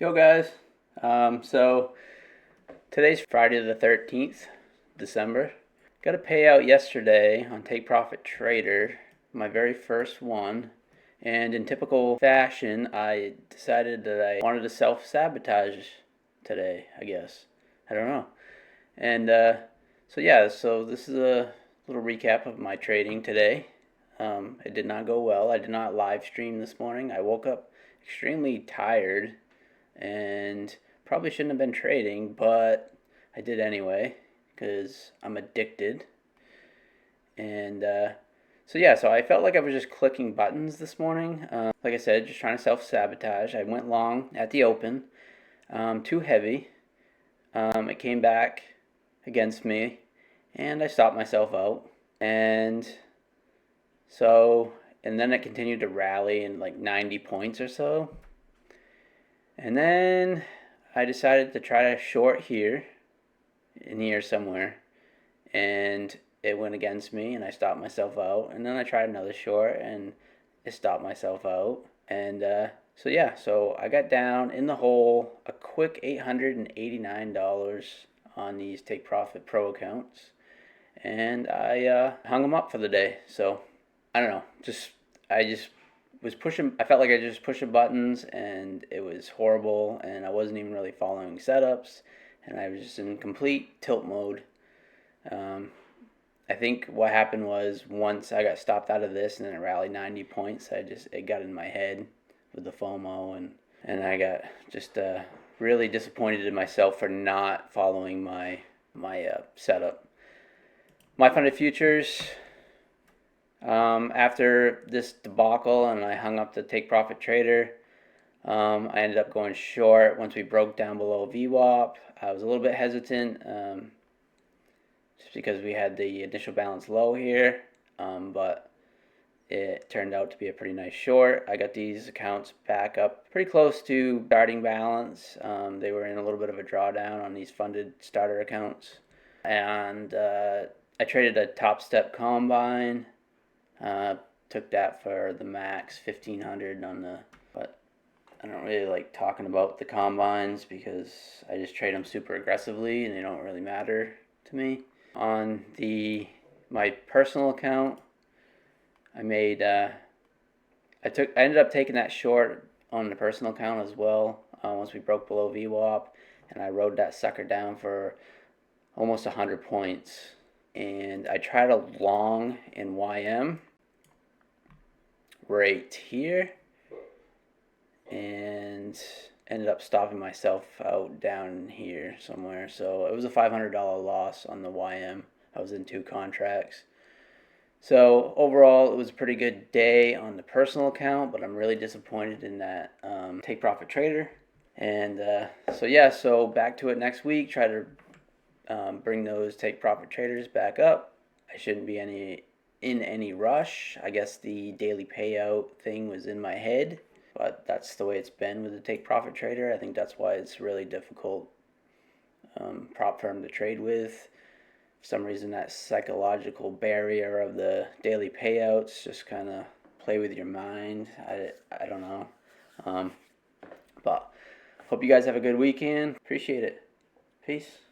Yo guys, so today's Friday the 13th, December. Got a payout yesterday on Take Profit Trader, my very first one. And in typical fashion, I decided that I wanted to self-sabotage today, I guess. I don't know. And so this is a little recap of my trading today. It did not go well. I did not live stream this morning. I woke up extremely tired and probably shouldn't have been trading, but I did anyway because I'm addicted. And so I felt like I was just clicking buttons this morning. Like I said, just trying to self-sabotage. I went long at the open, too heavy. It came back against me, and I stopped myself out. And and then it continued to rally in like 90 points or so. And then I decided to try to short here, in here somewhere, and it went against me, and I stopped myself out. And then I tried another short, and it stopped myself out. And so I got down in the hole a quick $889 on these Take Profit Pro accounts, and I hung them up for the day. So I don't know, I just was pushing. I felt like I just pushing buttons, and it was horrible. And I wasn't even really following setups, and I was just in complete tilt mode. I think what happened was once I got stopped out of this, and then it rallied 90 points. It got in my head with the FOMO, and I got just really disappointed in myself for not following my setup. My funded futures. After this debacle and I hung up the Take Profit Trader, I ended up going short once we broke down below VWAP. I was a little bit hesitant just because we had the initial balance low here, but it turned out to be a pretty nice short. I got these accounts back up pretty close to starting balance. They were in a little bit of a drawdown on these funded starter accounts. And I traded a Top Step Combine. Took that for the max 1500 on the, but I don't really like talking about the combines because I just trade them super aggressively and they don't really matter to me. On my personal account, I ended up taking that short on the personal account as well once we broke below VWAP, and I rode that sucker down for almost 100 points. And I tried a long in YM right here and ended up stopping myself out down here somewhere. So it was a $500 loss on the YM. I was in 2 contracts. So overall, it was a pretty good day on the personal account, but I'm really disappointed in that Take Profit Trader. And so back to it next week. Try to bring those Take Profit Traders back up. I shouldn't be in any rush. I guess the daily payout thing was in my head, but that's the way it's been with the Take Profit Trader. I think that's why it's really difficult prop firm to trade with. For some reason, that psychological barrier of the daily payouts just kind of play with your mind. I don't know. But hope you guys have a good weekend. Appreciate it. Peace.